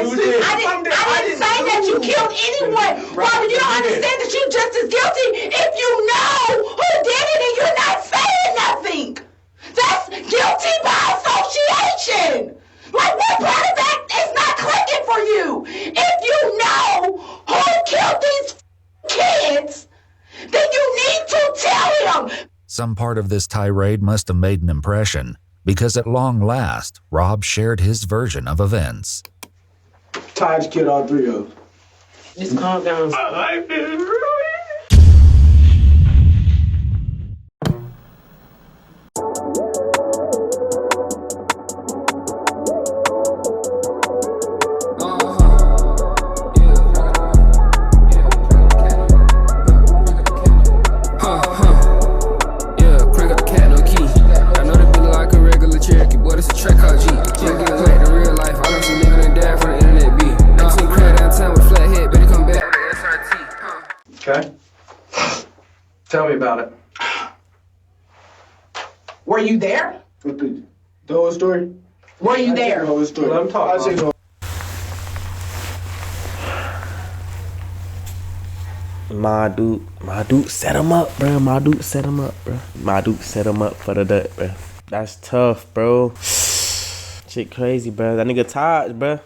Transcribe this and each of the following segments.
didn't say that you killed anyone. Robert, you don't understand that you're just as guilty if you know who did it and you're not saying nothing. That's guilty by association. Like, what part of that is not clicking for you? If you know who killed these kids, then you need to tell him. Some part of this tirade must have made an impression, because at long last, Rob shared his version of events. Taj killed all three of them. Just calm down. My life is ruined. Okay. Tell me about it. Were you there? The whole story? Were you there? The whole story. Let him talk. My dude set him up, bro. My dude set him up for the dut, bro. That's tough, bro. Shit crazy, bro. That nigga Taj, bro.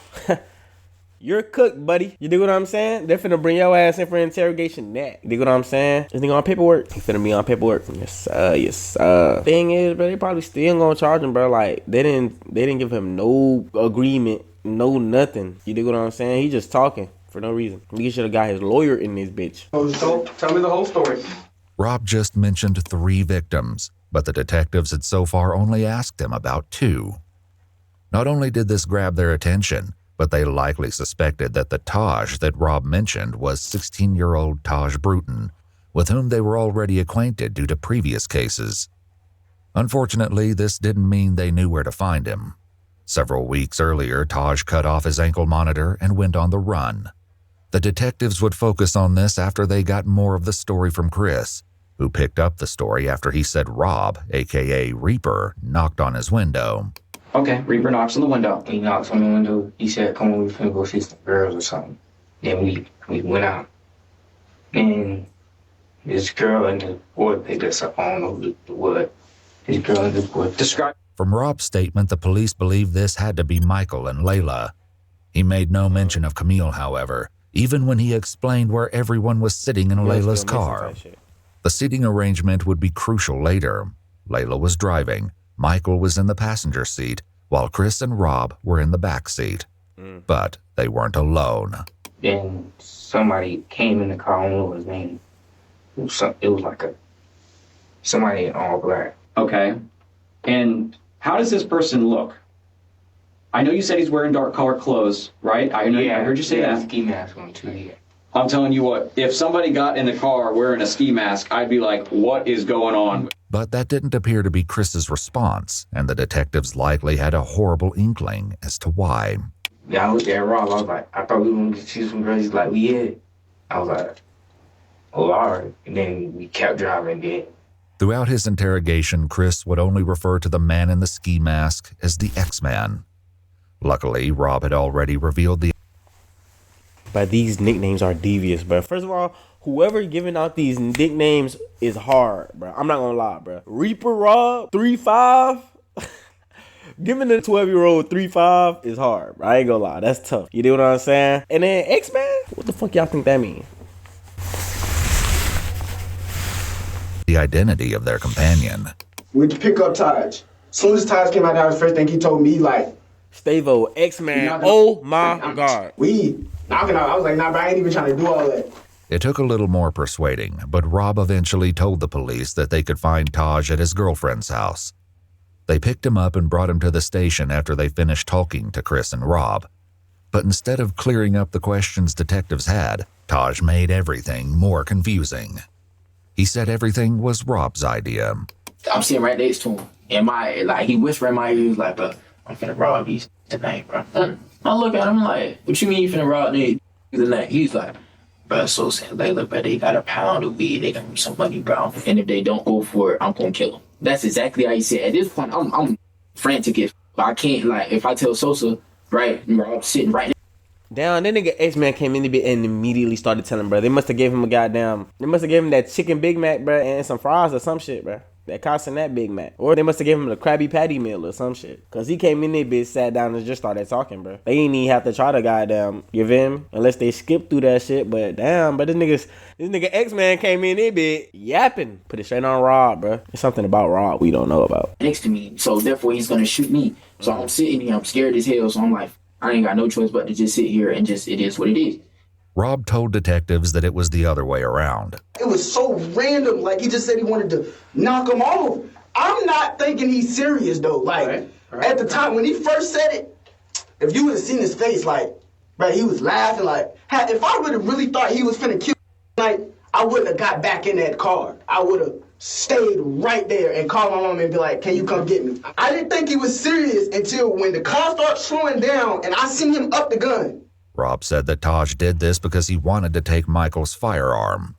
You're cooked, buddy. You dig what I'm saying? They're finna bring your ass in for interrogation next. You dig what I'm saying? This nigga on paperwork. He finna be on paperwork. Yes, sir. Yes, sir. Thing is, bro, they probably still gonna charge him, bro. Like, they didn't give him no agreement, no nothing. You dig what I'm saying? He just talking for no reason. He should have got his lawyer in this bitch. So, tell me the whole story. Rob just mentioned 3 victims, but the detectives had so far only asked him about 2. Not only did this grab their attention, but they likely suspected that the Taj that Rob mentioned was 16-year-old Taj Bruton, with whom they were already acquainted due to previous cases. Unfortunately, this didn't mean they knew where to find him. Several weeks earlier, Taj cut off his ankle monitor and went on the run. The detectives would focus on this after they got more of the story from Chris, who picked up the story after he said Rob, aka Reaper, knocked on his window. Okay, Reaper knocks on the window. He knocks on the window. He said, come on, we finna go see some girls or something. Then we went out. And this girl and the boy picked us up. I don't know what. This girl and the boy described. From Rob's statement, the police believe this had to be Michael and Layla. He made no mention of Camille, however, even when he explained where everyone was sitting in Layla's car. The seating arrangement would be crucial later. Layla was driving. Michael was in the passenger seat, while Chris and Rob were in the back seat. But they weren't alone. Then somebody came in the car, I don't know his name. It was like somebody in all black. Okay. And how does this person look? I know you said he's wearing dark colored clothes, right? I heard you say that. Ski mask on too, yeah. I'm telling you what, if somebody got in the car wearing a ski mask, I'd be like, what is going on? But that didn't appear to be Chris's response, and the detectives likely had a horrible inkling as to why. Yeah, I looked at Rob, I was like, I thought we were going to see some girls. He's like, yeah. I was like, oh, all right. And then we kept driving then. Throughout his interrogation, Chris would only refer to the man in the ski mask as the X-Man. Luckily, Rob had already revealed the... But these nicknames are devious, bro. First of all, whoever giving out these nicknames is hard, bro. I'm not gonna lie, bro. Reaper Rob 3'5", giving a 12-year-old 3'5" is hard, bro. I ain't gonna lie, that's tough. You know what I'm saying? And then X-Man, what the fuck y'all think that means? The identity of their companion. We'd pick up Taj. As soon as Taj came out, that was the first thing he told me, like, Stavo, X-Man, oh my God. I was like, nah, bro, I ain't even trying to do all that. It took a little more persuading, but Rob eventually told the police that they could find Taj at his girlfriend's house. They picked him up and brought him to the station after they finished talking to Chris and Rob. But instead of clearing up the questions detectives had, Taj made everything more confusing. He said everything was Rob's idea. I'm sitting right next to him. And he whispered in my ear, he was like, bro, I'm finna rob these tonight, bro. I look at him like, what you mean you finna rob these tonight? He's like, bro, so sad. Like, look, bro, they got a pound of weed. They got me some money, bro. And if they don't go for it, I'm gonna kill them. That's exactly how he said. At this point, I'm frantic. If I can't, like, if I tell Sosa, right, bro, I'm sitting right Damn, that nigga X-Man came in the bit and immediately started telling, bro. They must have gave him that chicken Big Mac, bro, and some fries or some shit, bro. That costing that Big Mac. Or they must have gave him the Krabby Patty meal or some shit. Cause he came in there, bitch, sat down and just started talking, bro. They ain't even have to try to goddamn give him unless they skip through that shit. But damn, but this nigga X-Man came in there, bitch, yapping. Put it straight on Rob, bro. There's something about Rob we don't know about. Next to me, so therefore he's gonna shoot me. So I'm sitting here, I'm scared as hell. So I'm like, I ain't got no choice but to just sit here and just, it is what it is. Rob told detectives that it was the other way around. It was so random. Like, he just said he wanted to knock him off. I'm not thinking he's serious, though. Like, at the time, when he first said it, if you would have seen his face, like, right, he was laughing. Like, if I would have really thought he was finna kill like, I wouldn't have got back in that car. I would have stayed right there and called my mom and be like, can you come get me? I didn't think he was serious until when the car started slowing down and I seen him up the gun. Rob said that Taj did this because he wanted to take Michael's firearm.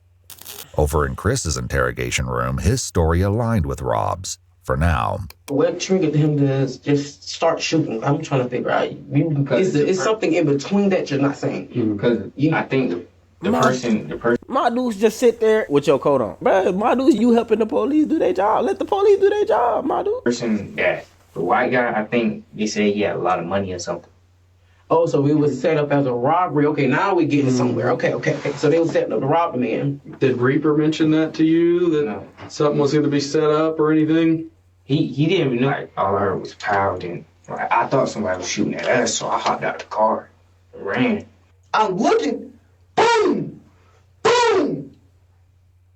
Over in Chris's interrogation room, his story aligned with Rob's, for now. What triggered him to just start shooting? I'm trying to figure out. It's something in between that you're not saying. Because I think the person... My dudes just sit there with your coat on. Bruh, my dudes, you helping the police do their job. Let the police do their job, my dude. Person that, the white guy, I think they said he had a lot of money or something. Oh, so it was set up as a robbery. Okay, now we're getting somewhere. Okay. So they were setting up to rob the man. Did Reaper mention that to you? That something was going to be set up or anything? He didn't even know. Like, all I heard was pow. Then like, I thought somebody was shooting at us, so I hopped out the car and ran. I'm looking. Boom! Boom!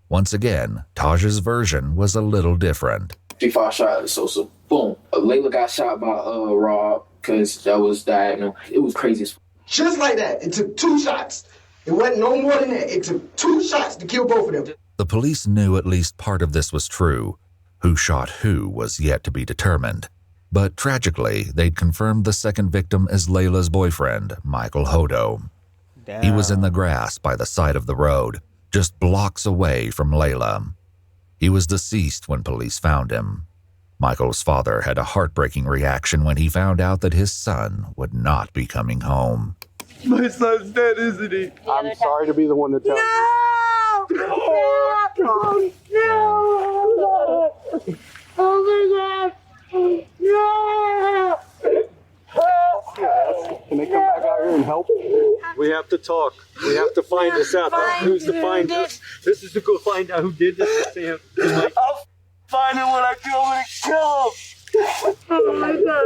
Once again, Taj's version was a little different. 3-5 shot at Sosa. Boom. Layla got shot by Rob because that was diagonal. It was crazy as fuck. Just like that. It took 2 shots. It wasn't no more than that. It took 2 shots to kill both of them. The police knew at least part of this was true. Who shot who was yet to be determined. But tragically, they'd confirmed the second victim as Layla's boyfriend, Michael Hodo. Damn. He was in the grass by the side of the road, just blocks away from Layla. He was deceased when police found him. Michael's father had a heartbreaking reaction when he found out that his son would not be coming home. My son's dead, isn't he? I'm sorry to be the one to tell you. No! No! Oh my God! No! Can they come back out here and help? We have to talk. We have to find this out. Who's to find us? This is to go find out who did this to Sam. I'll find him when I kill him and kill him. Oh my God!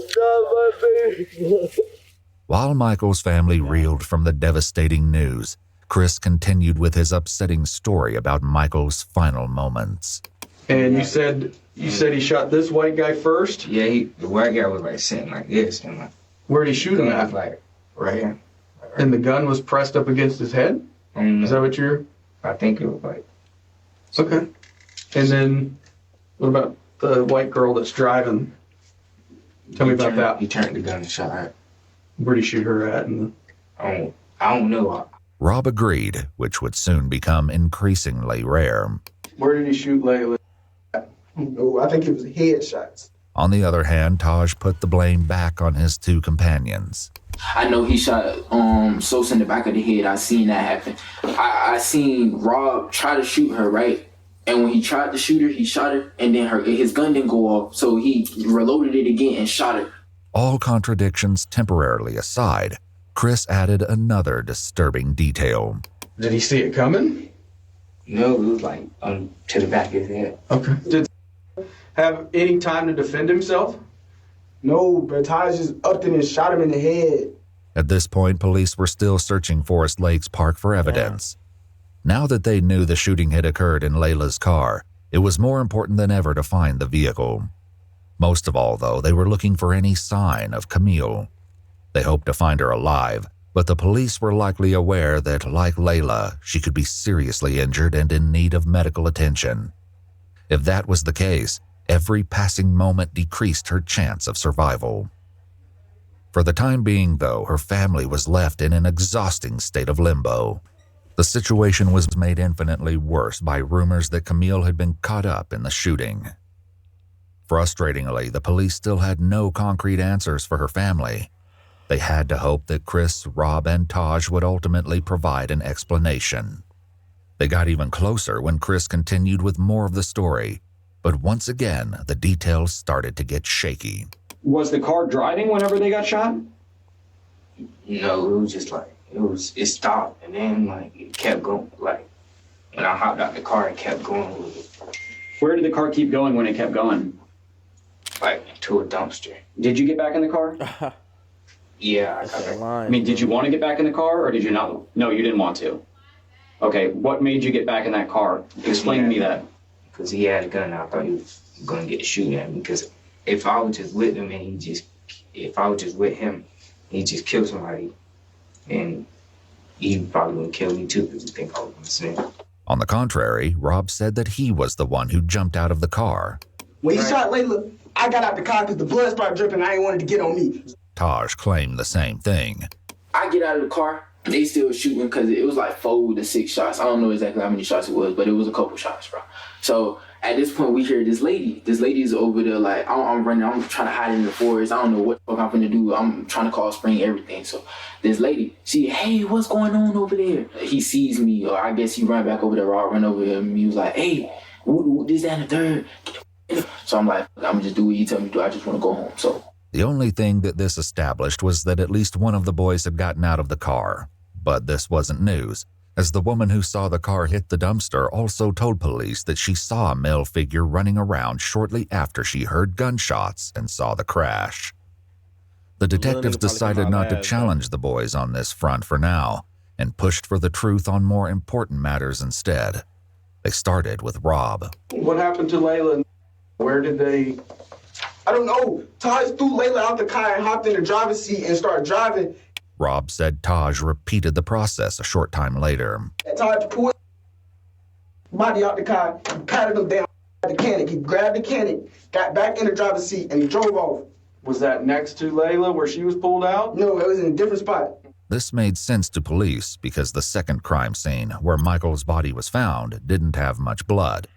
I love baby. While Michael's family reeled from the devastating news, Chris continued with his upsetting story about Michael's final moments. And you said he shot this white guy first? Yeah, the white guy was like sitting like this, and like Where'd he shoot him at? Like right here. And the gun was pressed up against his head? Is that what you're? I think it was like. Okay. And then, what about the white girl that's driving? Tell me about that. He turned the gun and shot her. Where'd he shoot her at? I don't know. Rob agreed, which would soon become increasingly rare. Where did he shoot Layla? No, I think it was headshots. On the other hand, Taj put the blame back on his 2 companions. I know he shot Sosa in the back of the head. I seen that happen. I seen Rob try to shoot her, right? And when he tried to shoot her, he shot her, and then his gun didn't go off, so he reloaded it again and shot her. All contradictions temporarily aside, Chris added another disturbing detail. Did he see it coming? No, it was like to the back of his head. Okay. Did he have any time to defend himself? No, but Taj just upped him and shot him in the head. At this point, police were still searching Forest Lakes Park for evidence. Now that they knew the shooting had occurred in Layla's car, it was more important than ever to find the vehicle. Most of all, though, they were looking for any sign of Camille. They hoped to find her alive, but the police were likely aware that, like Layla, she could be seriously injured and in need of medical attention. If that was the case, every passing moment decreased her chance of survival. For the time being, though, her family was left in an exhausting state of limbo. The situation was made infinitely worse by rumors that Camille had been caught up in the shooting. Frustratingly, the police still had no concrete answers for her family. They had to hope that Chris, Rob, and Taj would ultimately provide an explanation. They got even closer when Chris continued with more of the story, but once again, the details started to get shaky. Was the car driving whenever they got shot? No, it was just like, it stopped, and then like it kept going. Like when I hopped out the car, it kept going with it. Where did the car keep going when it kept going? Like to a dumpster. Did you get back in the car? Yeah, I got it. I mean, did you want to get back in the car, or did you not? No, you didn't want to. Okay, what made you get back in that car? Explain to me that. Because he had a gun, I thought he was gonna get shooting at me. Because if I was just with him and if I was just with him, he just killed somebody, and he probably wouldn't kill me too because he think I was gonna snitch. On the contrary, Rob said that he was the one who jumped out of the car. When he shot Layla, I got out the car because the blood started dripping. I ain't wanted to get on me. Taj claimed the same thing. I get out of the car, they still shooting because it was like 4 to 6 shots. I don't know exactly how many shots it was, but it was a couple shots, bro. So at this point, we hear this lady. This lady is over there like, I'm running. I'm trying to hide in the forest. I don't know what the fuck I'm finna do. I'm trying to call Spring, everything. So this lady, hey, what's going on over there? He sees me, or I guess he run back over there. I'll run over him. He was like, hey, this, that, and the third. So I'm like, I'm gonna just do what you tell me to do. I just want to go home. So the only thing that this established was that at least one of the boys had gotten out of the car. But this wasn't news, as the woman who saw the car hit the dumpster also told police that she saw a male figure running around shortly after she heard gunshots and saw the crash. The detectives decided not to challenge the boys on this front for now, and pushed for the truth on more important matters instead. They started with Rob. What happened to Layla? Where did they... I don't know. Taj threw Layla out the car and hopped in the driver's seat and started driving. Rob said Taj repeated the process a short time later. Taj pulled body out the car, he patted him down at the cannon. He grabbed the cannon, got back in the driver's seat, and he drove off. Was that next to Layla where she was pulled out? No, it was in a different spot. This made sense to police because the second crime scene, where Michael's body was found, didn't have much blood.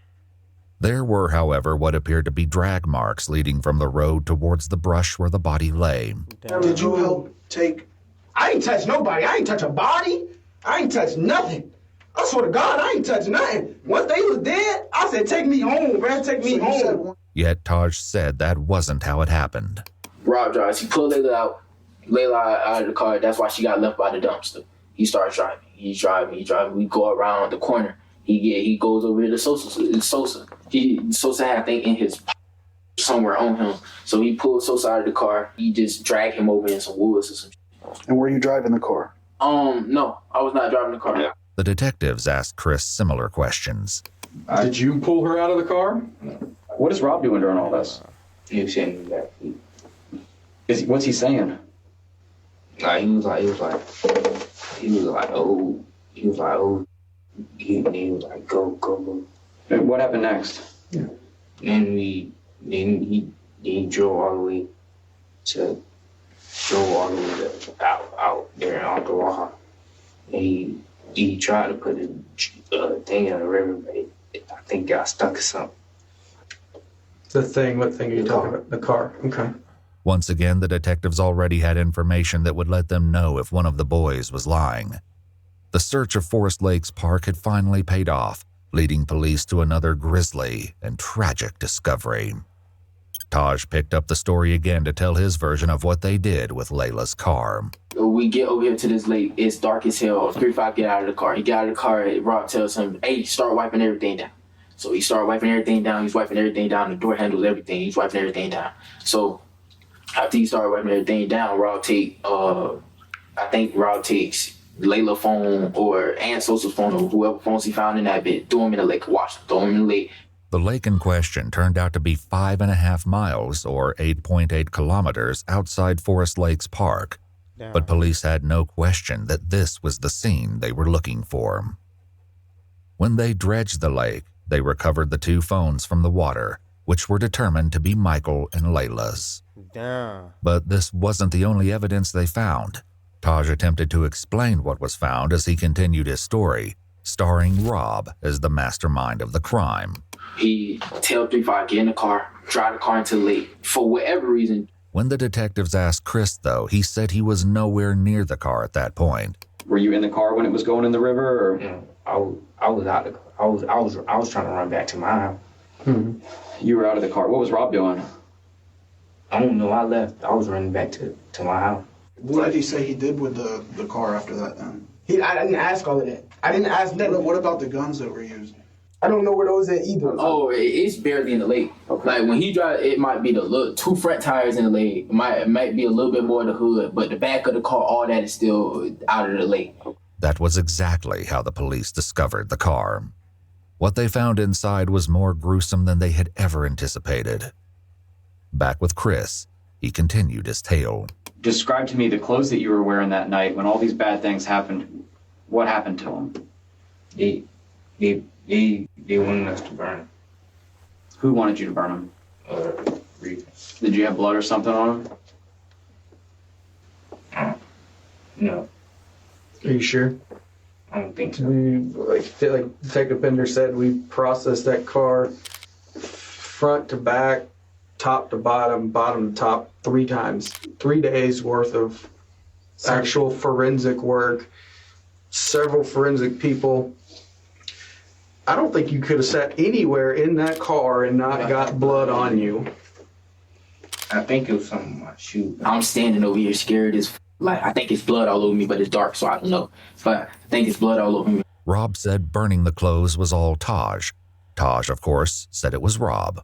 There were, however, what appeared to be drag marks leading from the road towards the brush where the body lay. Did you help take... I ain't touch nobody. I ain't touch a body. I ain't touch nothing. I swear to God, I ain't touch nothing. Once they was dead, I said, take me home, man. Take me home. Yet Taj said that wasn't how it happened. Rob drives. He pulled Layla out of the car. That's why she got left by the dumpster. He starts driving. He's driving. We go around the corner. He goes over to Sosa. Sosa had, I think, in his somewhere on him. So he pulled Sosa out of the car. He just dragged him over in some woods or some. And were you driving the car? No, I was not driving the car. Yeah. The detectives asked Chris similar questions. Did you pull her out of the car? What is Rob doing during all this? He was saying that. What's he saying? He was like, oh, he was like, go. And what happened next? Yeah. Then he drove all the way out there in Ottawa. And he tried to put a thing in the river, but I think got stuck or something. What thing are you talking about? The car. Okay. Once again, the detectives already had information that would let them know if one of the boys was lying. The search of Forest Lakes Park had finally paid off, leading police to another grisly and tragic discovery. Taj picked up the story again to tell his version of what they did with Layla's car. We get over here to this lake. It's dark as hell. 3-5 get out of the car. He got out of the car. Rob tells him, hey, start wiping everything down. So he started wiping everything down. He's wiping everything down. The door handles, everything. He's wiping everything down. So after he started wiping everything down, Rob takes Layla's phone and Sosa's phone or whoever phones he found in that bit, throw him in the lake, throw him in the lake. The lake in question turned out to be 5.5 miles or 8.8 kilometers outside Forest Lakes Park. Damn. But police had no question that this was the scene they were looking for. When they dredged the lake, they recovered the 2 phones from the water, which were determined to be Michael and Layla's. Damn. But this wasn't the only evidence they found. Taj attempted to explain what was found as he continued his story, starring Rob as the mastermind of the crime. He tell 3-5, get in the car, drive the car into the lake. For whatever reason. When the detectives asked Chris, though, he said he was nowhere near the car at that point. Were you in the car when it was going in the river, or? Yeah, I was out. I was trying to run back to my house. You were out of the car. What was Rob doing? I don't know. I left. I was running back to my house. What did he say he did with the car after that then? I didn't ask all of that. I didn't ask that. What about the guns that were used? I don't know where those at either. Oh, it's barely in the lake. Okay. Like when he drive, it might be the 2 front tires in the lake. It might be a little bit more in the hood, but the back of the car, all that is still out of the lake. That was exactly how the police discovered the car. What they found inside was more gruesome than they had ever anticipated. Back with Chris, he continued his tale. Describe to me the clothes that you were wearing that night when all these bad things happened. What happened to them? They wanted us to burn them. Who wanted you to burn them? Reed. Did you have blood or something on them? No, Are you sure? I don't think so. Like Detective Bender said, we processed that car front to back, top to bottom, bottom to top 3 times. 3 days worth of actual forensic work, several forensic people. I don't think you could have sat anywhere in that car and not got blood on you. I think it was something on my shoe. I'm standing over here scared as like I think it's blood all over me, but it's dark, so I don't know. But I think it's blood all over me. Rob said burning the clothes was all Taj. Taj, of course, said it was Rob.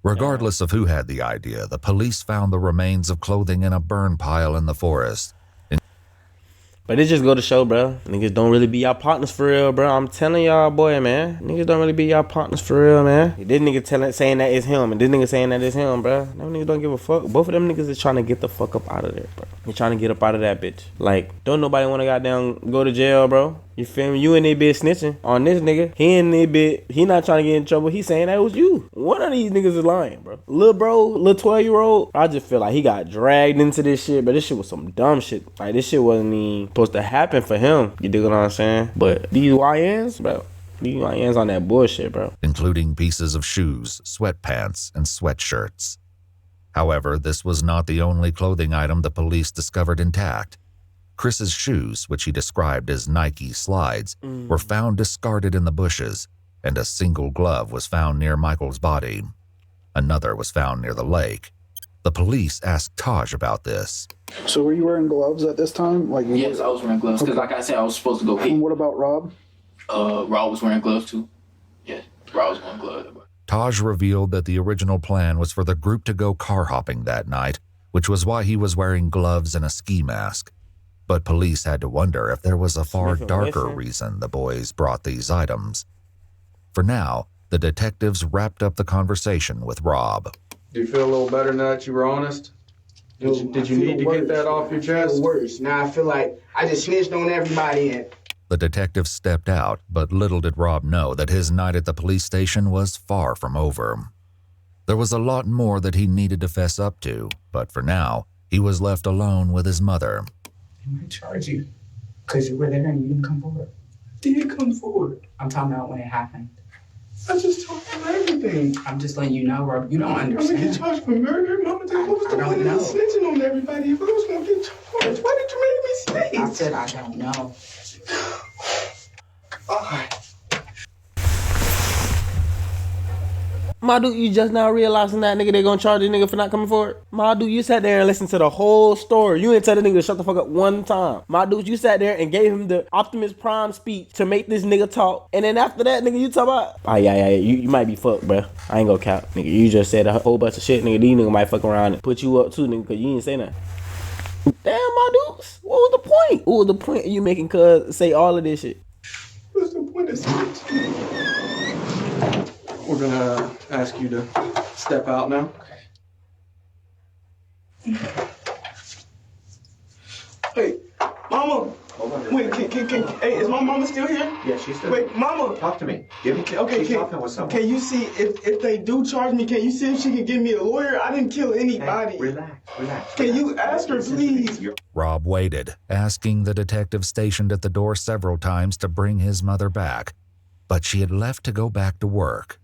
Regardless of who had the idea, the police found the remains of clothing in a burn pile in the forest. But it just go to show, bro. Niggas don't really be y'all partners for real, bro. I'm telling y'all, boy, man. Niggas don't really be y'all partners for real, man. This nigga saying that is him, and this nigga saying that is him, bro. Them niggas don't give a fuck. Both of them niggas is trying to get the fuck up out of there, bro. They trying to get up out of that bitch. Like, don't nobody want to goddamn go to jail, bro. You feel me? You and they bitch snitching on this nigga. He and they bitch. He not trying to get in trouble. He saying that was you. One of these niggas is lying, bro. Little 12-year-old. I just feel like he got dragged into this shit, but this shit was some dumb shit. Like, this shit wasn't even supposed to happen for him. You dig what I'm saying? But these YNs, bro. These YNs on that bullshit, bro. Including pieces of shoes, sweatpants, and sweatshirts. However, this was not the only clothing item the police discovered intact. Chris's shoes, which he described as Nike slides, were found discarded in the bushes, and a single glove was found near Michael's body. Another was found near the lake. The police asked Taj about this. So were you wearing gloves at this time? Yes, I was wearing gloves, because like I said, I was supposed to go pee. And what about Rob? Rob was wearing gloves too. Yes, Rob was wearing gloves. Taj revealed that the original plan was for the group to go car hopping that night, which was why he was wearing gloves and a ski mask. But police had to wonder if there was a far darker reason the boys brought these items. For now, the detectives wrapped up the conversation with Rob. Do you feel a little better now that you were honest? Did you need to get that off your chest? Worse. Now I feel like I just snitched on everybody and The detective stepped out, but little did Rob know that his night at the police station was far from over. There was a lot more that he needed to fess up to, but for now, he was left alone with his mother. I'm gonna charge you because you were there and you didn't come forward. Did come forward? I'm talking about when it happened. I just told him everything. I'm just letting you know, Rob. You don't understand. I'm gonna get charged for murder, Mama. What was the point of snitching on everybody if I was gonna get charged? Why did you make me snitch? I said I don't know. All right. My dude, you just now realizing that nigga they gonna charge this nigga for not coming forward? My dude, you sat there and listened to the whole story. You didn't tell the nigga to shut the fuck up one time. My dude, you sat there and gave him the Optimus Prime speech to make this nigga talk. And then after that, nigga, you talk about, oh yeah, you might be fucked, bro. I ain't gonna count, nigga. You just said a whole bunch of shit, nigga. These niggas might fuck around and put you up too, nigga, cause you didn't say nothing. Damn, my dudes, what was the point? What was the point of you making cuz say all of this shit? What's the point of snitching? We're gonna ask you to step out now. Hey, Mama. Wait, can hey, is my mama still here? Yeah, she's still here. Wait, Mama. Talk to me. Okay, She's talking with someone. Can you see if they do charge me? Can you see if she can give me a lawyer? I didn't kill anybody. Hey, relax. Can you ask her, please? Rob waited, asking the detective stationed at the door several times to bring his mother back, but she had left to go back to work.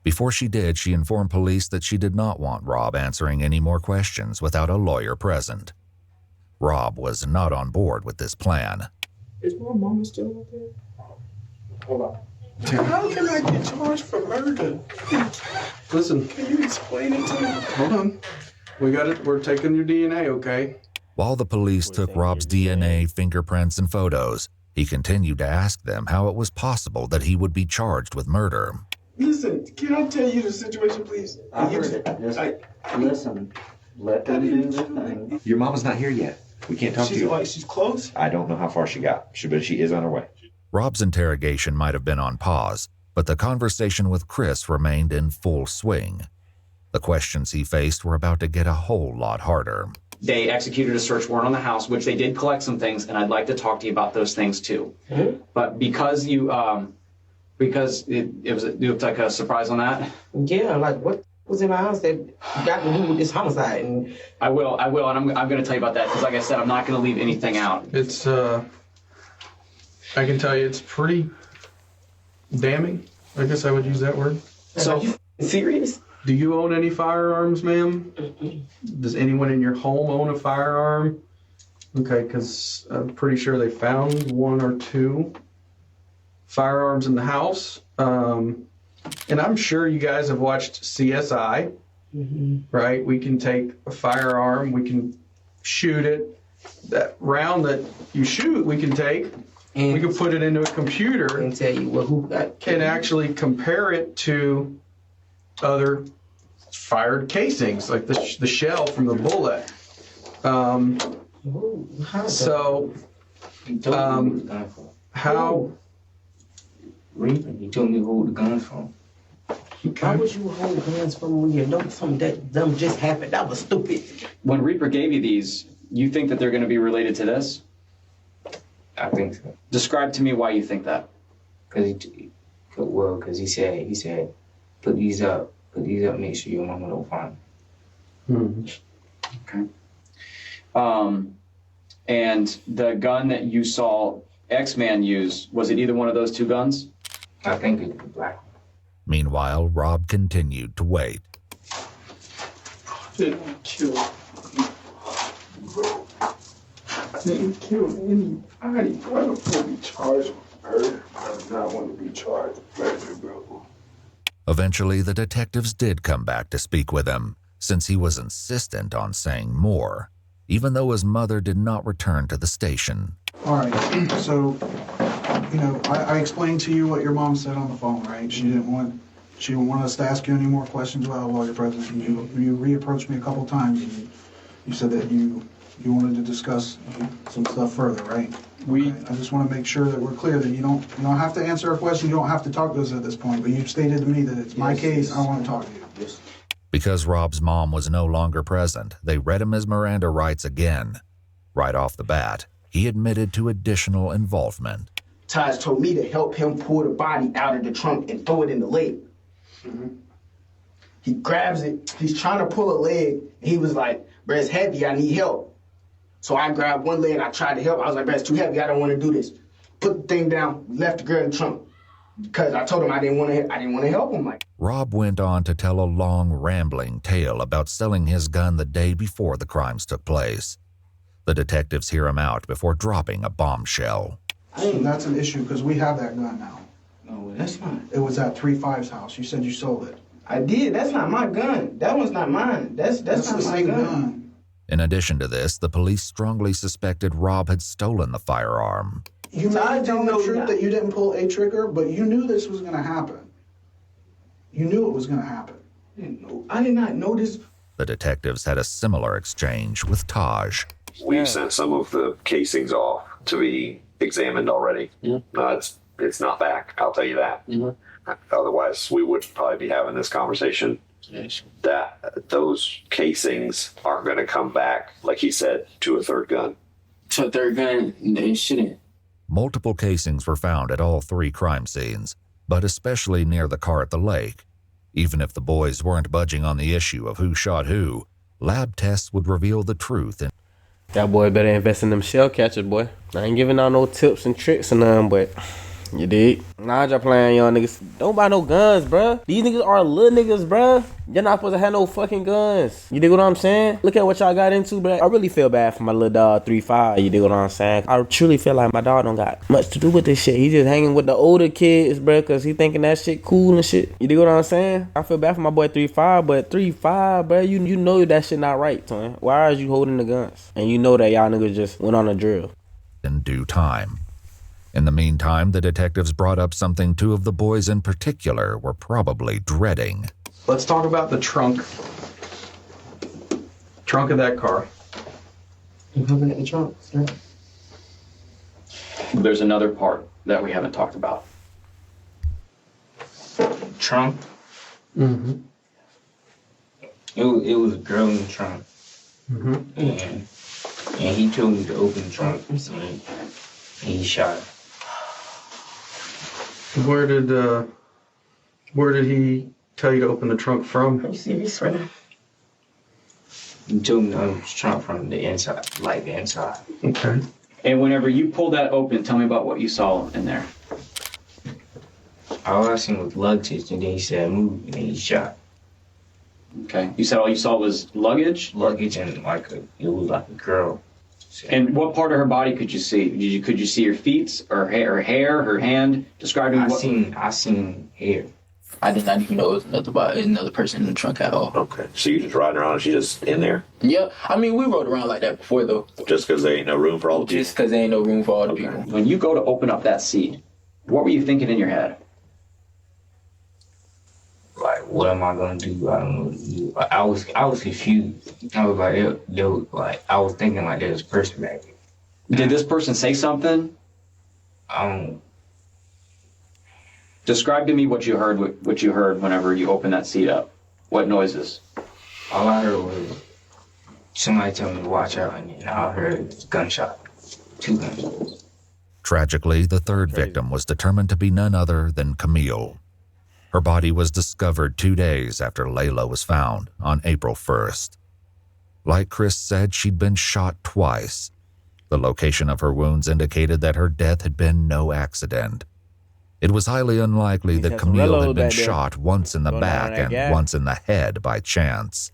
Before she did, she informed police that she did not want Rob answering any more questions without a lawyer present. Rob was not on board with this plan. Is my mama still out there? Hold on. How can I get charged for murder? Listen. Can you explain it to me? Hold on. We got it. We're taking your DNA, okay? While the police took Rob's DNA, fingerprints, and photos, he continued to ask them how it was possible that he would be charged with murder. Listen, can I tell you the situation, please? I heard it. Listen, let them do their thing. Your mama's not here yet. We can't talk to you. She's close? I don't know how far she got, but she is on her way. Rob's interrogation might have been on pause, but the conversation with Chris remained in full swing. The questions he faced were about to get a whole lot harder. They executed a search warrant on the house, which they did collect some things, and I'd like to talk to you about those things too. Mm-hmm. But because you, because it was like a surprise on that. Yeah, like what was in my house that got to do with this homicide? And I will, and I'm going to tell you about that because, like I said, I'm not going to leave anything out. It's I can tell you, it's pretty damning. I guess I would use that word. So, are you serious? Do you own any firearms, ma'am? Does anyone in your home own a firearm? Okay, because I'm pretty sure they found one or two firearms in the house. And I'm sure you guys have watched CSI, right? We can take a firearm, we can shoot it. That round that you shoot, we can take, and we can put it into a computer and tell you who got and actually compare it to other fired casings, like the shell from the bullet. How? He told me who the guns from. Why would you hold guns from when you know something that dumb just happened? That was stupid. When Reaper gave you these, you think that they're going to be related to this? I think so. Describe to me why you think that. Because he said, put these up, make sure your mama don't find them. Okay. And the gun that you saw X-Man use, was it either one of those two guns? I think it's the black one. Meanwhile, Rob continued to wait. Didn't kill. Didn't kill anybody. I don't want to be charged with murder. I do not want to be charged with murder, bro. Eventually, the detectives did come back to speak with him, since he was insistent on saying more, even though his mother did not return to the station. All right, so, I explained to you what your mom said on the phone, right? She didn't want us to ask you any more questions without a lawyer present. You reapproached me a couple times, and you said that you wanted to discuss some stuff further, right? I just want to make sure that we're clear that you don't have to answer a question. You don't have to talk to us at this point. But you've stated to me that it's my case. I want to talk to you. Yes. Because Rob's mom was no longer present, they read him his Miranda rights again. Right off the bat, he admitted to additional involvement. Taj told me to help him pull the body out of the trunk and throw it in the lake. He grabs it. He's trying to pull a leg. And he was like, "Bro, it's heavy. I need help." So I grabbed one leg. I tried to help. I was like, "Bro, it's too heavy. I don't want to do this." Put the thing down. Left the girl in the trunk because I told him I didn't want to help him. Rob went on to tell a long, rambling tale about selling his gun the day before the crimes took place. The detectives hear him out before dropping a bombshell. And that's an issue because we have that gun now. No, that's not. It was at 3-5's house. You said you sold it. I did. That's not my gun. That one's not mine. That's not the my same gun. In addition to this, the police strongly suspected Rob had stolen the firearm. You may tell the truth that you didn't pull a trigger, but you knew this was going to happen. You knew it was going to happen. I did not know this. The detectives had a similar exchange with Taj. We've sent some of the casings off to be examined already. It's not back, I'll tell you that. Otherwise, we would probably be having this conversation. That those casings aren't going to come back, like he said, to a third gun. To a third gun, they shouldn't. Multiple casings were found at all three crime scenes, but especially near the car at the lake. Even if the boys weren't budging on the issue of who shot who, lab tests would reveal the truth. And that boy better invest in them shell catchers, boy. I ain't giving out no tips and tricks and nothing, but You dig? Nah, y'all playing, young niggas. Don't buy no guns, bruh. These niggas are little niggas, bruh. You're not supposed to have no fucking guns. You dig what I'm saying? Look at what y'all got into, bruh. I really feel bad for my little dog, 3-5. You dig what I'm saying? I truly feel like my dog don't got much to do with this shit. He just hanging with the older kids, bruh, because he thinking that shit cool and shit. You dig what I'm saying? I feel bad for my boy 3-5, but 3-5, bruh, you know that shit not right, son. Why are you holding the guns? And you know that y'all niggas just went on a drill. In due time. In the meantime, the detectives brought up something two of the boys in particular were probably dreading. Let's talk about the trunk. Trunk of that car. I'm looking at the trunk, sir. There's another part that we haven't talked about. Trunk? Mm-hmm. It was a girl in the trunk. Mm-hmm. And he told me to open the trunk. And he shot her. Where did he tell you to open the trunk from? You see me sweating. He told me to open the trunk from the inside, like the inside. Okay. And whenever you pulled that open, tell me about what you saw in there. All I seen was luggage, and then he said move, and then he shot. Okay. You said all you saw was luggage? Luggage and it was like a girl. And what part of her body could you see? Could you see her feet, or hair, her hand? Describe to me what. I seen hair. I did not even know it was another person in the trunk at all. Okay. So you just riding around and she just in there? Yeah. I mean, we rode around like that before, though. Just because there ain't no room for all the people? Just because there ain't no room for all the people. When you go to open up that seat, what were you thinking in your head? Like, what am I gonna do? I don't know what to do. Like, I was confused. I was like, I was thinking like there's a person back there. Did this person say something? Describe to me what you heard whenever you opened that seat up. What noises? All I heard was somebody tell me to watch out, and then I heard a gunshot. 2 gunshots. Tragically, the third victim was determined to be none other than Camille. Her body was discovered 2 days after Layla was found on April 1st. Like Chris said, she'd been shot twice. The location of her wounds indicated that her death had been no accident. It was highly unlikely that Camille had been shot once in the back and once in the head by chance.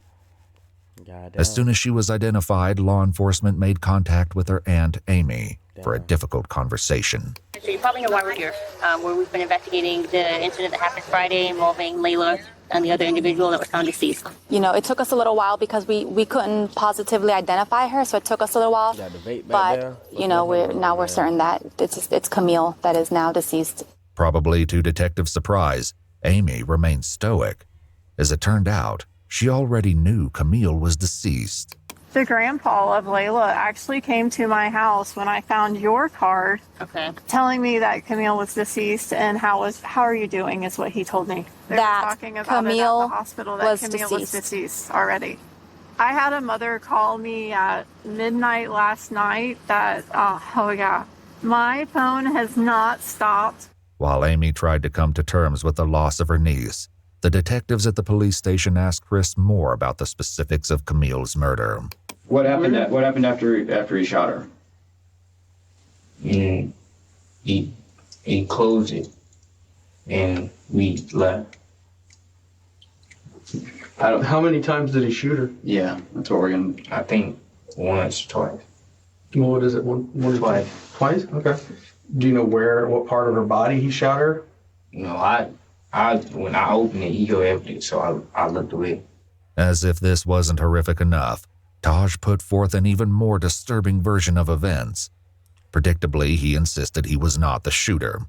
As soon as she was identified, law enforcement made contact with her aunt, Amy, for a difficult conversation. So you probably know why we're here, where we've been investigating the incident that happened Friday involving Layla and the other individual that was found deceased. You know, it took us a little while because we couldn't positively identify her, so it took us a little while. But, you know, we're certain that it's Camille that is now deceased. Probably to detectives' surprise, Amy remained stoic. As it turned out, she already knew Camille was deceased. The grandpa of Layla actually came to my house when I found your card, telling me that Camille was deceased, and how are you doing is what he told me. They were talking about Camille it at the hospital that Camille was deceased already. I had a mother call me at midnight last night that, my phone has not stopped. While Amy tried to come to terms with the loss of her niece, the detectives at the police station asked Chris more about the specifics of Camille's murder. What happened after he shot her? He closed it, and we left. How many times did he shoot her? Yeah, that's what we're gonna. I think once or twice. What is it? One twice. Twice? Okay. Do you know what part of her body he shot her? No, when I opened it, he go empty, so I looked away. As if this wasn't horrific enough, Taj put forth an even more disturbing version of events. Predictably, he insisted he was not the shooter.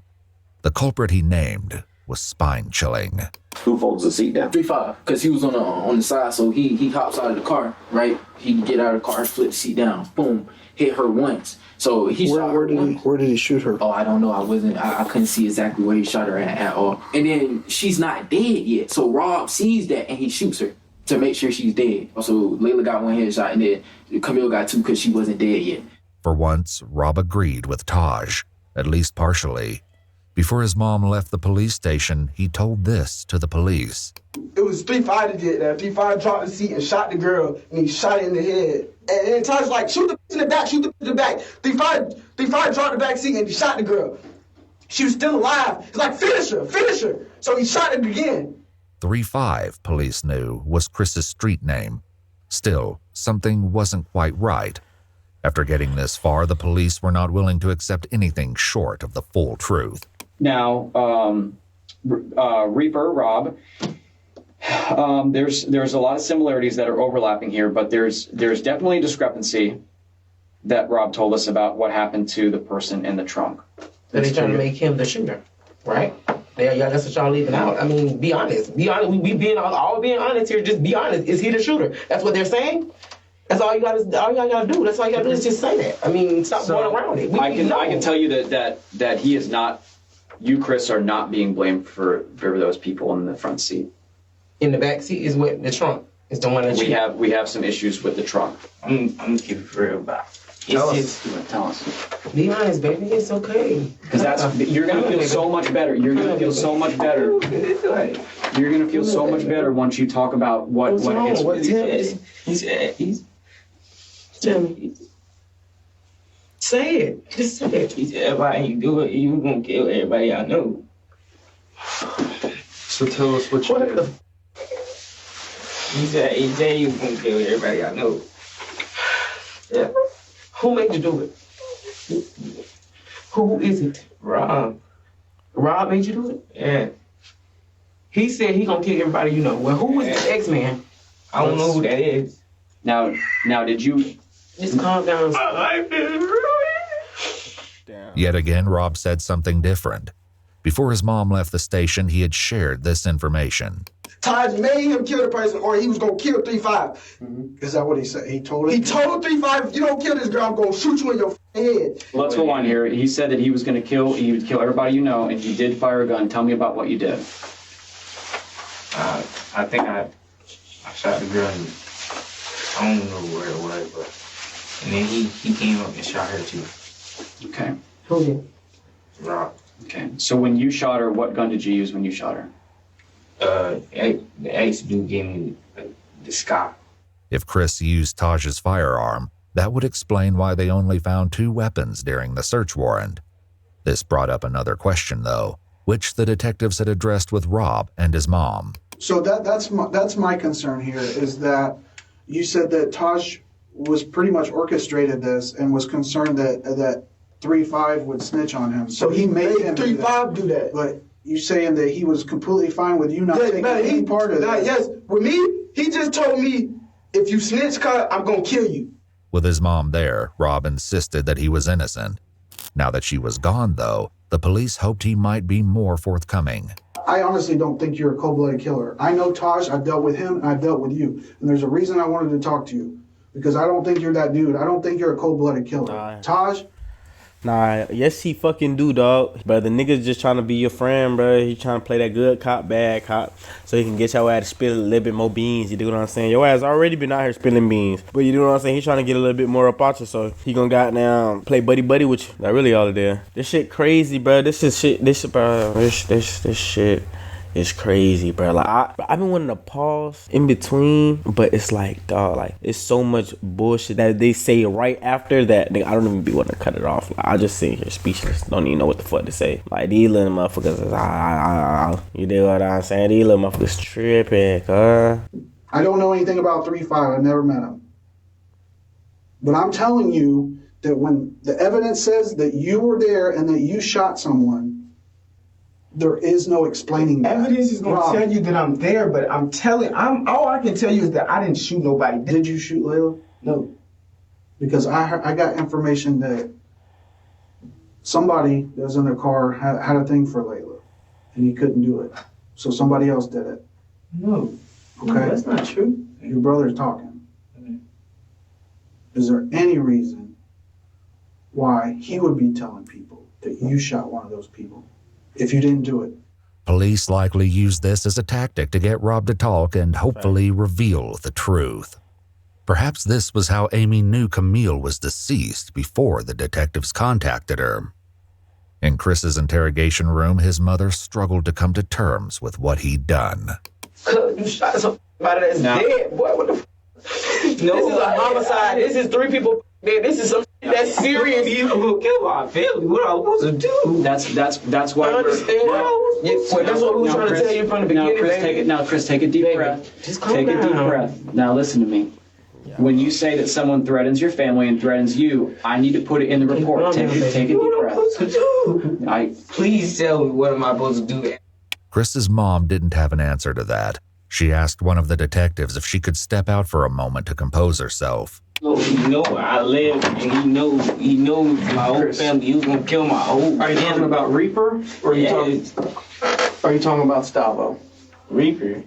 The culprit he named was spine-chilling. Who folds the seat down? 3-5, because he was on the side, so he hops out of the car, right? He get out of the car, flip the seat down, boom, hit her once. So he shot her once. Where did he shoot her? Oh, I don't know. I couldn't see exactly where he shot her at all. And then she's not dead yet, so Rob sees that and he shoots her to make sure she's dead. So Layla got one headshot, and then Camille got two because she wasn't dead yet. For once, Rob agreed with Taj, at least partially. Before his mom left the police station, he told this to the police. It was 3-5 that did that. 3-5 dropped the seat and shot the girl, and he shot her in the head. And Taj was like, shoot the in the back, shoot the in the back. 3-5 dropped the back seat and he shot the girl. She was still alive. It's like, finish her. So he shot it again. 3-5, police knew, was Chris's street name. Still, something wasn't quite right. After getting this far, the police were not willing to accept anything short of the full truth. Now, Reaper, Rob, there's a lot of similarities that are overlapping here, but there's definitely a discrepancy that Rob told us about what happened to the person in the trunk. They're trying to make him the shooter, right? Yeah, that's what y'all leaving out. I mean, be honest. Be honest. We being all being honest here. Just be honest. Is he the shooter? That's what they're saying. That's all you gotta do. That's all you gotta do is just say that. I mean, stop going around it. I can tell you that he is not. You, Chris, are not being blamed for those people in the front seat. In the back seat is what the trunk is the one that we have some issues with the trunk. I'm gonna keep it real about. Tell us. Be honest, baby. It's okay. Because you're gonna feel so much better. You're gonna feel so much better. You're gonna feel so much better once you talk about what He's tell me. Say it. Just say it. He said, if I ain't do it, you gonna kill everybody I know. So tell us what you did. He said, you gonna kill everybody I know. Yeah. Who made you do it? Who is it? Rob. Rob made you do it? Yeah. He said he gonna kill everybody you know. Well, who is the X-Man? I don't know who that is. Now, did you... Just calm down. Yet again, Rob said something different. Before his mom left the station, he had shared this information. Taj made him kill the person, or he was gonna kill 3-5. Mm-hmm. Is that what he said? He told it? He told 3-5, if you don't kill this girl, I'm gonna shoot you in your head. Let's go on here. He said that he would kill everybody you know, and you did fire a gun. Tell me about what you did. I think I shot the girl. I don't know where it was, but and then he came up and shot her too. Okay. Who did? Rob. Okay. So when you shot her, what gun did you use when you shot her? The ex dude gave me the Scott. If Chris used Taj's firearm, that would explain why they only found 2 weapons during the search warrant. This brought up another question, though, which the detectives had addressed with Rob and his mom. So that's my concern here, is that you said that Taj was pretty much orchestrated this and was concerned that 3-5 would snitch on him. So he made him 3-5 do that. But you saying that he was completely fine with you not taking any part of that? Yes, with me, he just told me, if you snitch, cut, I'm gonna kill you. With his mom there, Rob insisted that he was innocent. Now that she was gone, though, the police hoped he might be more forthcoming. I honestly don't think you're a cold-blooded killer. I know Taj, I've dealt with him, and I've dealt with you. And there's a reason I wanted to talk to you. Because I don't think you're that dude. I don't think you're a cold-blooded killer. Taj? Nah, yes he fucking do, dog. But the nigga's just trying to be your friend, bro. He trying to play that good cop, bad cop, so he can get your ass to spill a little bit more beans. You do what I'm saying? Your ass already been out here spilling beans, but you do what I'm saying? He's trying to get a little bit more up out you, so he gonna goddamn play buddy with you. That really all it is. This shit crazy, bro. This shit is crazy, bro. Like I've been wanting to pause in between, but it's like, dog, like it's so much bullshit that they say right after that. I don't even be wanting to cut it off. Like, I just sit here speechless, don't even know what the fuck to say. Like these little motherfuckers, you know what I'm saying? These little motherfuckers tripping, cuz. I don't know anything about 3-5. I've never met him. But I'm telling you that when the evidence says that you were there and that you shot someone, there is no explaining that. Evidence is going to tell you that I'm there, but all I can tell you is that I didn't shoot nobody. Did you shoot Layla? No. Because I got information that somebody that was in their car had a thing for Layla, and he couldn't do it. So somebody else did it. No. Okay? No, that's not true. Your brother's talking. Is there any reason why he would be telling people that you shot one of those people if you didn't do it? Police likely used this as a tactic to get Rob to talk and hopefully reveal the truth. Perhaps this was how Amy knew Camille was deceased before the detectives contacted her. In Chris's interrogation room, his mother struggled to come to terms with what he'd done. You shot somebody that's dead, boy. What the f? No, this is a homicide. This is 3 people Man, this is some shit that's serious. You gonna kill my family? What am I supposed to do? That's why. I understand. That's what we were trying to tell you from the beginning. Chris, take a deep breath. Just calm Take a deep down. breath. Now listen to me. When you say that someone threatens your family and threatens you, I need to put it in the report. Take a deep breath. Please tell me what am I supposed to do? Chris's mom didn't have an answer to that. She asked one of the detectives if she could step out for a moment to compose herself. Oh, he know where I live, and he knows my whole family. He was gonna kill my whole. Are you talking about Reaper, or are you talking about Stavo? Reaper.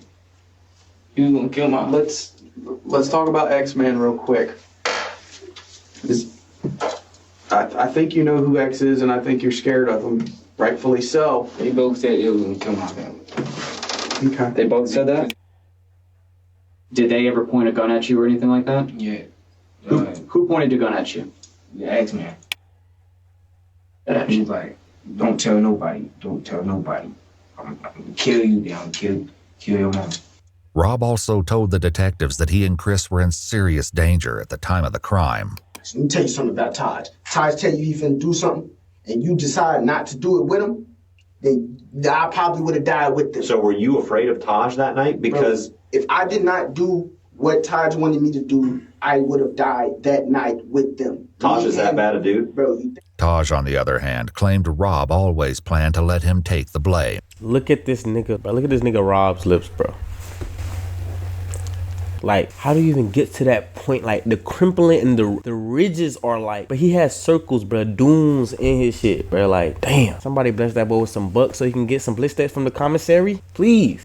He was gonna kill my. Let's talk about X-Men real quick. I think you know who X is, and I think you're scared of him. Rightfully so. They both said it was gonna kill my family. Okay. They both said that? Did they ever point a gun at you or anything like that? Yeah. Who pointed a gun at you? The X-Man. He was like, don't tell nobody. Don't tell nobody. I'm gonna kill you down. Kill your mom. Rob also told the detectives that he and Chris were in serious danger at the time of the crime. Let me tell you something about Taj. Taj tell you he finna do something, and you decide not to do it with him, then I probably would have died with them. So were you afraid of Taj that night? Because bro, if I did not do what Taj wanted me to do, I would have died that night with them. Taj is that bad a dude? Bro, Taj, on the other hand, claimed Rob always planned to let him take the blame. Look at this nigga, bro. Look at this nigga Rob's lips, bro. Like, how do you even get to that point? Like, the crimpling and the ridges are like, but he has circles, bro, dunes in his shit, bro. Like, damn. Somebody bless that boy with some bucks so he can get some blisters from the commissary, please.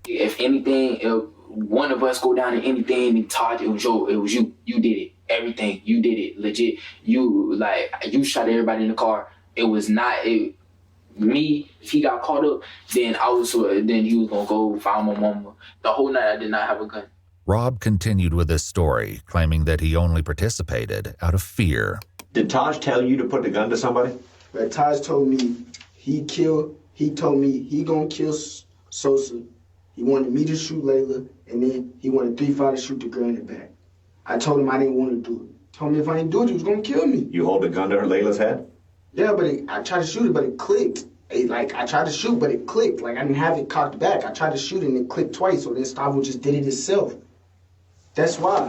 If anything, if one of us go down to anything and Todd, it was you. You did it. Everything. You did it. Legit. You shot everybody in the car. It was not me. If he got caught up, then he was gonna go find my mama. The whole night I did not have a gun. Rob continued with his story, claiming that he only participated out of fear. Did Taj tell you to put the gun to somebody? But Taj told me he told me he gonna kill Sosa. He wanted me to shoot Layla, and then he wanted 3-5 to shoot the girl in the back. I told him I didn't want to do it. Told me if I didn't do it, he was gonna kill me. You hold the gun to Layla's head? Yeah, but I tried to shoot it, but it clicked. I tried to shoot, but it clicked. Like, I didn't have it cocked back. I tried to shoot it, and it clicked twice, so then Stavo just did it himself. That's why.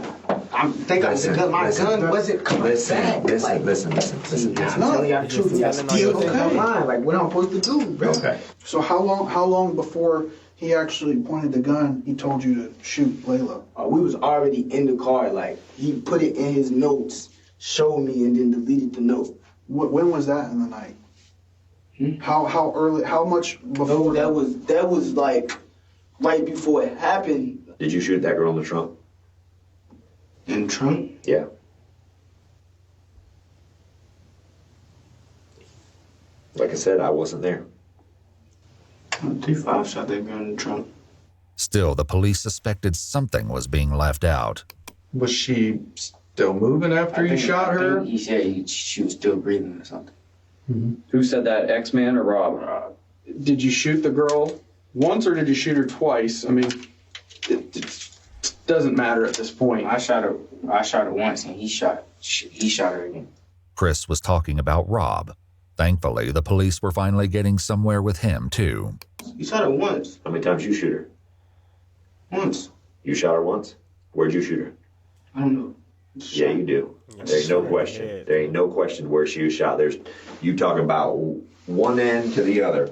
My gun wasn't coming back. Listen. I'm telling y'all the truth. I still think I'm lying. Like, what I'm supposed to do, bro. Okay. So how long before he actually pointed the gun, he told you to shoot Layla? We was already in the car. Like, he put it in his notes, showed me, and then deleted the note. When was that in the night? How early? How much before? No, that was like right before it happened. Did you shoot that girl in the trunk? In the trunk? Yeah. Like I said, I wasn't there. 3-5 shot that girl in the trunk. Still, the police suspected something was being left out. Was she still moving after you shot her? He said she was still breathing or something. Mm-hmm. Who said that, X-Man or Rob? Did you shoot the girl once or did you shoot her twice? I mean, it doesn't matter at this point. I shot her once, and he shot her again. Chris was talking about Rob. Thankfully, the police were finally getting somewhere with him, too. You shot her once. How many times you shoot her? Once. You shot her once? Where'd you shoot her? I don't know. Yeah, you do. There ain't no question. There ain't no question where she was shot. You talking about one end to the other.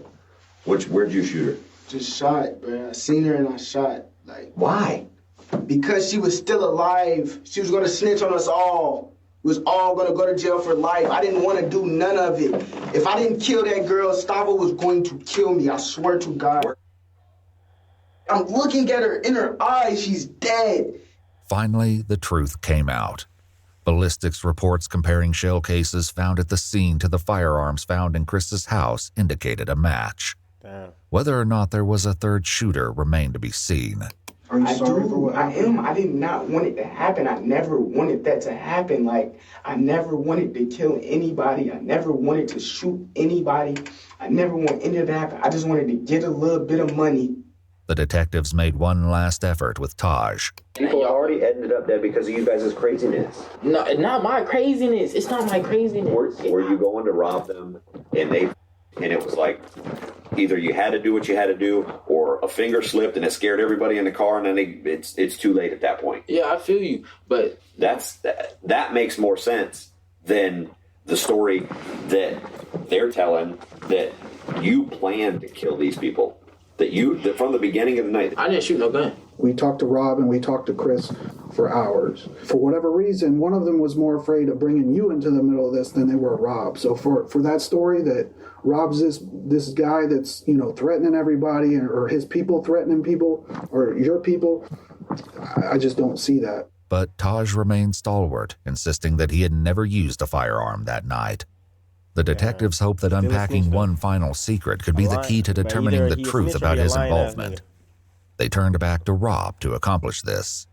Where'd you shoot her? Just shot, bro. I seen her and I shot. Like, why? Because she was still alive. She was gonna snitch on us all. We was all gonna go to jail for life. I didn't want to do none of it. If I didn't kill that girl, Stavo was going to kill me. I swear to God. I'm looking at her in her eyes. She's dead. Finally, the truth came out. Ballistics reports comparing shell cases found at the scene to the firearms found in Chris's house indicated a match. Damn. Whether or not there was a third shooter remained to be seen. Are you sorry for what happened? I did not want it to happen. I never wanted that to happen. Like, I never wanted to kill anybody. I never wanted to shoot anybody. I never wanted any of that to happen. I just wanted to get a little bit of money The detectives made one last effort with Taj. People already ended up dead because of you guys' craziness. No, not my craziness. It's not my craziness. Were you going to rob them and it was like either you had to do what you had to do or a finger slipped and it scared everybody in the car and then it's too late at that point. Yeah, I feel you, but that makes more sense than the story that they're telling that you planned to kill these people. That from the beginning of the night. I didn't shoot no gun. We talked to Rob and we talked to Chris for hours. For whatever reason, one of them was more afraid of bringing you into the middle of this than they were Rob. So for that story that Rob's this guy that's, threatening everybody or his people threatening people or your people, I just don't see that. But Taj remained stalwart, insisting that he had never used a firearm that night. The detectives hoped that unpacking one final secret could be the key to determining the truth about his involvement. They turned back to Rob to accomplish this.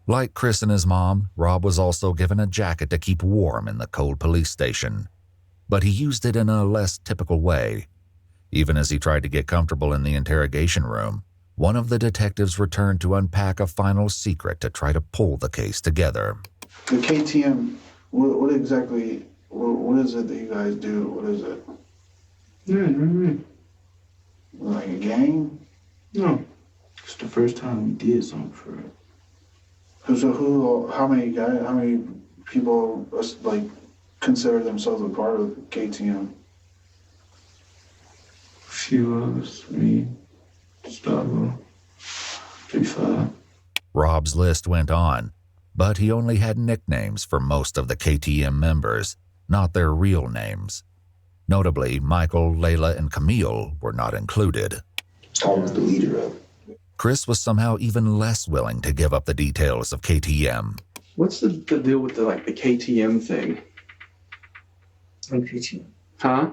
Like Chris and his mom, Rob was also given a jacket to keep warm in the cold police station. But he used it in a less typical way. Even as he tried to get comfortable in the interrogation room, one of the detectives returned to unpack a final secret to try to pull the case together. The KTM, what exactly... What is it that you guys do? What is it? Like a gang? No. It's the first time we did something for it. So how many people consider themselves a part of KTM? A few of us, me, Gustavo, 3-5. Rob's list went on, but he only had nicknames for most of the KTM members, not their real names. Notably, Michael, Layla, and Camille were not included. I was the leader of it. Chris was somehow even less willing to give up the details of KTM. What's the deal with the KTM thing? KTM. Huh?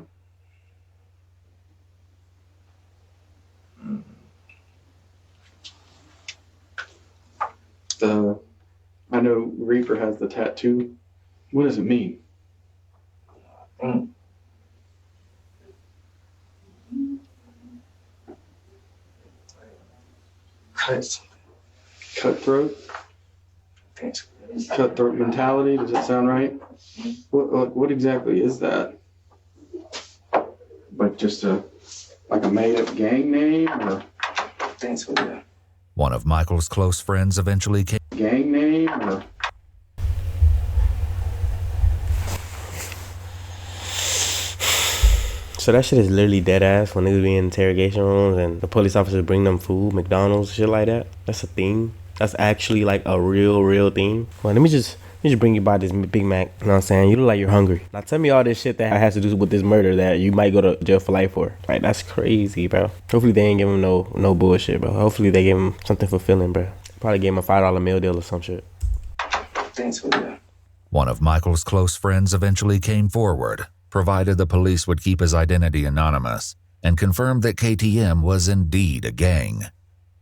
I know Reaper has the tattoo. What does it mean? Cutthroat? Cutthroat mentality, does that sound right? What exactly is that? Like just a made-up gang name, or? Thanks for that. One of Michael's close friends eventually came. Gang name, or? So that shit is literally dead ass when niggas be in interrogation rooms and the police officers bring them food, McDonald's, shit like that. That's a thing. That's actually like a real thing. Well, let me just bring you by this Big Mac. You know what I'm saying? You look like you're hungry. Now tell me all this shit that has to do with this murder that you might go to jail for life for. Right? That's crazy, bro. Hopefully they ain't give him no bullshit, bro. Hopefully they gave him something fulfilling, bro. Probably gave him a $5 meal deal or some shit. Thanks for that. One of Michael's close friends eventually came forward, provided the police would keep his identity anonymous, and confirmed that KTM was indeed a gang.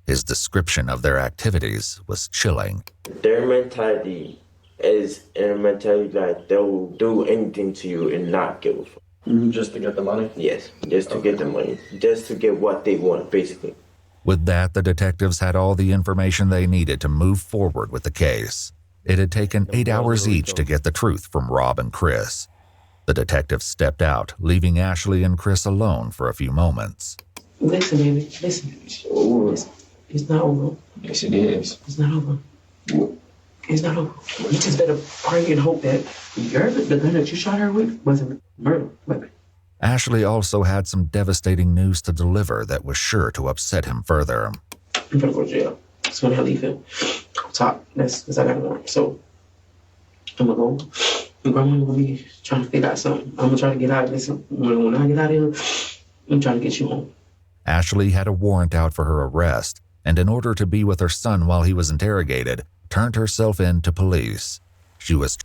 His description of their activities was chilling. Their mentality is a mentality that they'll do anything to you and not give a fuck. Just to get the money? Yes, just to get the money. Just to get what they want, basically. With that, the detectives had all the information they needed to move forward with the case. It had taken 8 hours each to get the truth from Rob and Chris. The detectives stepped out, leaving Ashley and Chris alone for a few moments. Listen, baby, listen. It's not over. Yes, it is. It's not over. It's not over. You just better pray and hope that the gun that you shot her with wasn't a murder weapon. Ashley also had some devastating news to deliver that was sure to upset him further. I'm gonna go to jail. So when I leave him on top, that's because I got a warrant. So I'm gonna go. And grandma gonna be trying to figure out something. I'm gonna try to get out of this. When I get out of here, I'm trying to get you home. Ashley had a warrant out for her arrest, and in order to be with her son while he was interrogated, turned herself in to police. She was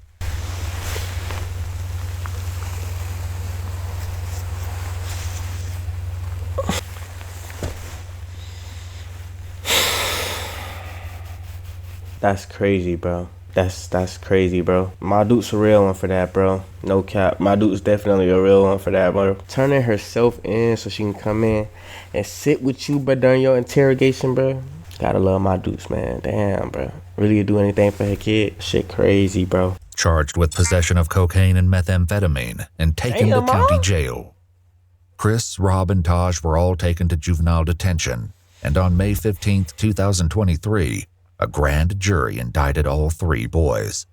That's crazy, bro. That's crazy, bro. My dude's a real one for that, bro. No cap. My dude's definitely a real one for that, bro. Turning herself in so she can come in and sit with you, bro, during your interrogation, bro. Gotta love my dudes, man. Damn, bro. Really do anything for her kid. Shit crazy, bro. Charged with possession of cocaine and methamphetamine and taken to county jail. Chris, Rob, and Taj were all taken to juvenile detention, and on May 15th, 2023, a grand jury indicted all 3 boys.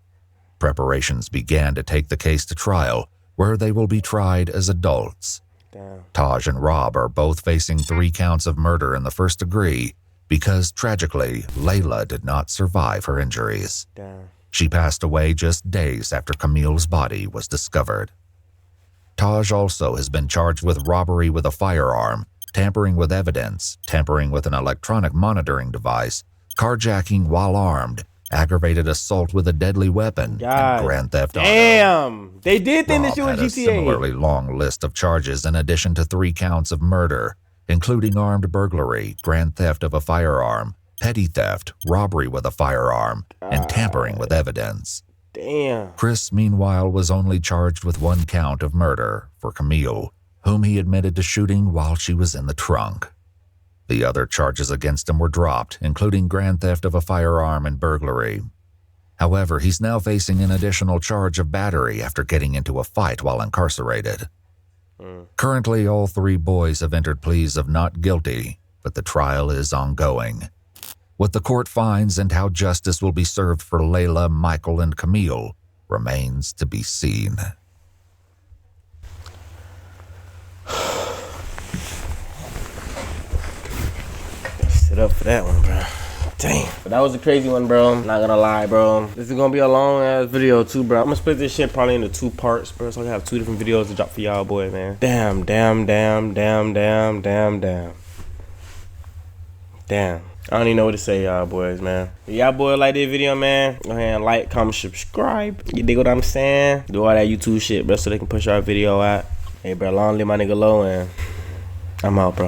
Preparations began to take the case to trial, where they will be tried as adults. Damn. Taj and Rob are both facing 3 counts of murder in the first degree because, tragically, Layla did not survive her injuries. Damn. She passed away just days after Camille's body was discovered. Taj also has been charged with robbery with a firearm, tampering with evidence, tampering with an electronic monitoring device, carjacking while armed, aggravated assault with a deadly weapon, and grand theft auto. Damn! They did think that she was Rob had a GTA. similarly long list of charges in addition to 3 counts of murder, including armed burglary, grand theft of a firearm, petty theft, robbery with a firearm, and tampering with evidence. Damn. Chris, meanwhile, was only charged with 1 count of murder for Camille, whom he admitted to shooting while she was in the trunk. The other charges against him were dropped, including grand theft of a firearm and burglary. However, he's now facing an additional charge of battery after getting into a fight while incarcerated. Currently, all 3 boys have entered pleas of not guilty, but the trial is ongoing. What the court finds and how justice will be served for Layla, Michael, and Camille remains to be seen. Sit up for that one, bro. Damn. But that was a crazy one, bro. Not gonna lie, bro. This is gonna be a long ass video too, bro. I'm gonna split this shit probably into 2 parts, bro. So I have 2 different videos to drop for y'all, boy, man. Damn. I don't even know what to say, y'all boys, man. If y'all boys like this video, man, go ahead and like, comment, subscribe. You dig what I'm saying? Do all that YouTube shit, bro, so they can push our video out. Hey, bro, long live my nigga Low, and I'm out, bro.